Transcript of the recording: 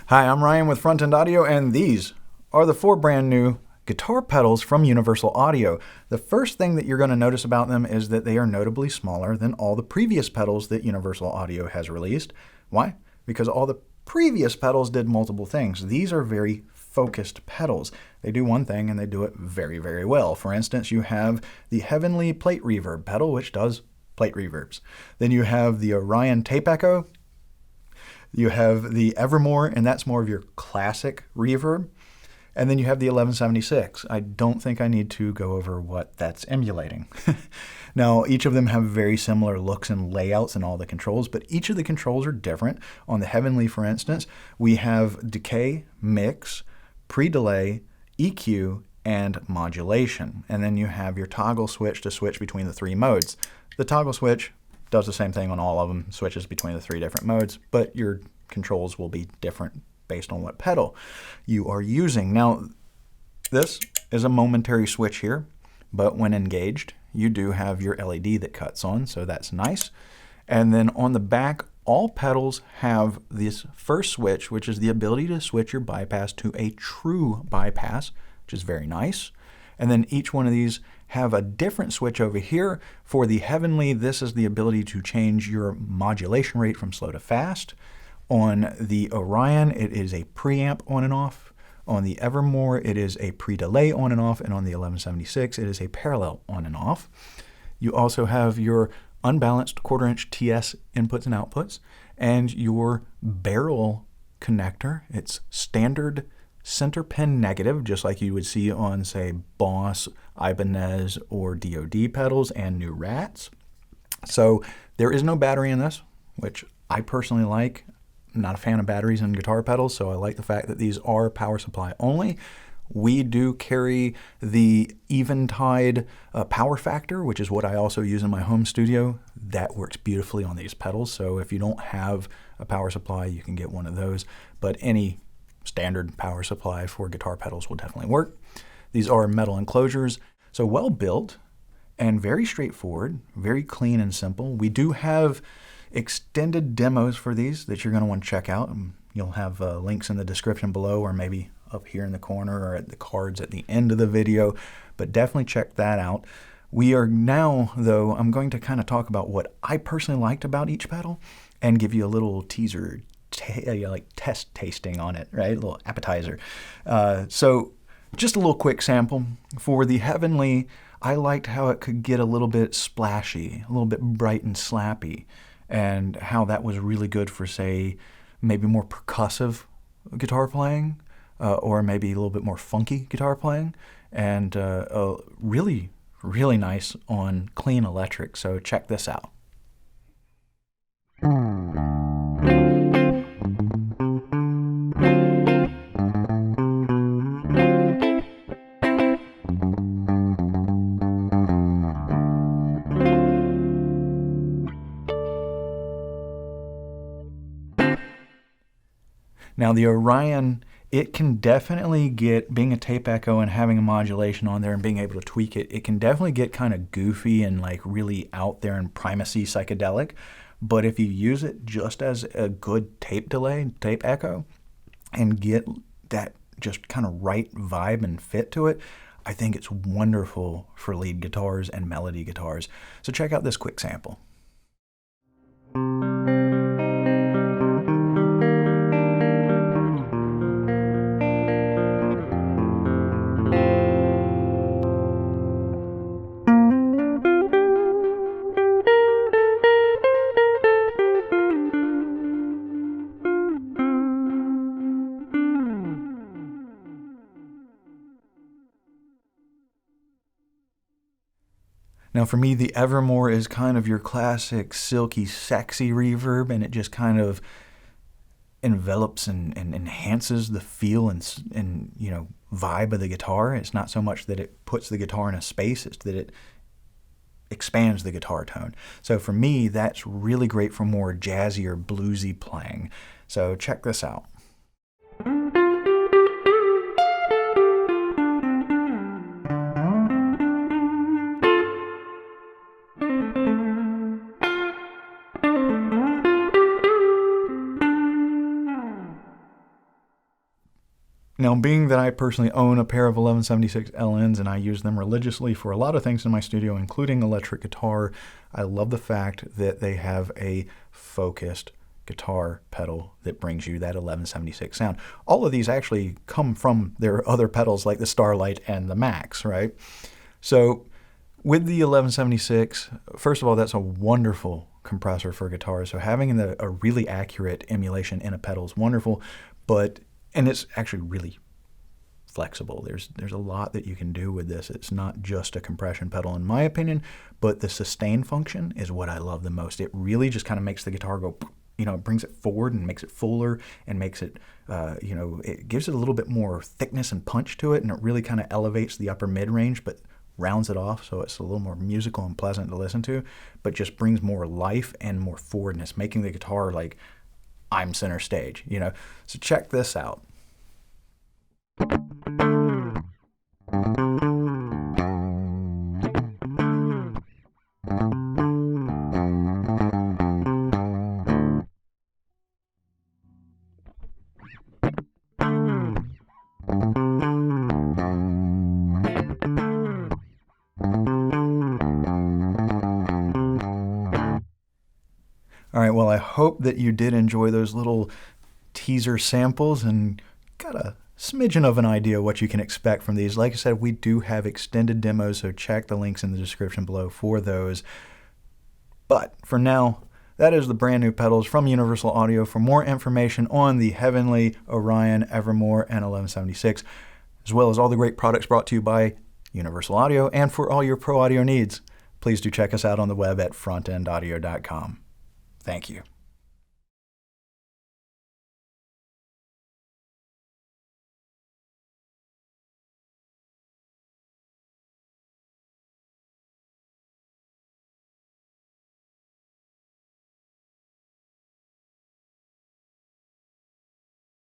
Hi, I'm Ryan with Front End Audio, and these are the 4 brand new guitar pedals from Universal Audio. The first thing that you're going to notice about them is that they are notably smaller than all the previous pedals that Universal Audio has released. Why? Because all the previous pedals did multiple things. These are very focused pedals. They do one thing and they do it very, very well. For instance, you have the Heavenly Plate Reverb pedal, which does plate reverbs. Then you have the Orion Tape Echo. You have the Evermore, and that's more of your classic reverb. And then you have the 1176. I don't think I need to go over what that's emulating. Now, each of them have very similar looks and layouts and all the controls, but each of the controls are different. On the Heavenly, for instance, we have decay, mix, pre-delay, EQ, and modulation. And then you have your toggle switch to switch between the 3 modes. The toggle switch does the same thing on all of them, switches between the 3 different modes, but your controls will be different based on what pedal you are using. Now, this is a momentary switch here, but when engaged, you do have your LED that cuts on, so that's nice. And then on the back, all pedals have this first switch, which is the ability to switch your bypass to a true bypass, which is very nice. And then each one of these have a different switch over here. For the Heavenly, this is the ability to change your modulation rate from slow to fast. On the Orion, it is a preamp on and off. On the Evermore, it is a pre-delay on and off. And on the 1176, it is a parallel on and off. You also have your unbalanced 1/4 inch TS inputs and outputs, and your barrel connector. It's standard center pin negative, just like you would see on, say, Boss, Ibanez, or DoD pedals and new Rats. So there is no battery in this, which I personally like. I'm not a fan of batteries in guitar pedals, so I like the fact that these are power supply only. We do carry the Eventide power factor, which is what I also use in my home studio. That works beautifully on these pedals, so if you don't have a power supply, you can get one of those. But any standard power supply for guitar pedals will definitely work. These are metal enclosures, so well built and very straightforward, very clean and simple. We do have extended demos for these that you're going to want to check out. You'll have links in the description below, or maybe up here in the corner, or at the cards at the end of the video, but definitely check that out. We are now, though, I'm going to kind of talk about what I personally liked about each pedal and give you a little teaser, like test tasting on it, right? A little appetizer. So just a little quick sample. For the Heavenly, I liked how it could get a little bit splashy, a little bit bright and slappy, and how that was really good for, say, maybe more percussive guitar playing, or maybe a little bit more funky guitar playing, and really, really nice on clean electric. So check this out. Now the Orion, it can definitely get, being a tape echo and having a modulation on there and being able to tweak it, it can definitely get kind of goofy and like really out there and primacy psychedelic. But if you use it just as a good tape delay, tape echo, and get that just kind of right vibe and fit to it, I think it's wonderful for lead guitars and melody guitars. So check out this quick sample. Now for me, the Evermore is kind of your classic silky, sexy reverb, and it just kind of envelops and enhances the feel and you know, vibe of the guitar. It's not so much that it puts the guitar in a space, it's that it expands the guitar tone. So for me, that's really great for more jazzy or bluesy playing. So check this out. Now, being that I personally own a pair of 1176 LNs and I use them religiously for a lot of things in my studio, including electric guitar, I love the fact that they have a focused guitar pedal that brings you that 1176 sound. All of these actually come from their other pedals like the Starlight and the Max, right? So with the 1176, first of all, that's a wonderful compressor for guitar. So having a really accurate emulation in a pedal is wonderful, and it's actually really flexible. There's a lot that you can do with this. It's not just a compression pedal, in my opinion, but the sustain function is what I love the most. It really just kind of makes the guitar go, it brings it forward and makes it fuller and makes it, it gives it a little bit more thickness and punch to it, and it really kind of elevates the upper mid-range, but rounds it off so it's a little more musical and pleasant to listen to, but just brings more life and more forwardness, making the guitar like I'm center stage, So check this out. All right, well, I hope that you did enjoy those little teaser samples and got a smidgen of an idea what you can expect from these. Like I said, we do have extended demos, so check the links in the description below for those. But for now, that is the brand new pedals from Universal Audio. For more information on the Heavenly, Orion, Evermore, and 1176, as well as all the great products brought to you by Universal Audio, and for all your pro audio needs, please do check us out on the web at frontendaudio.com. Thank you.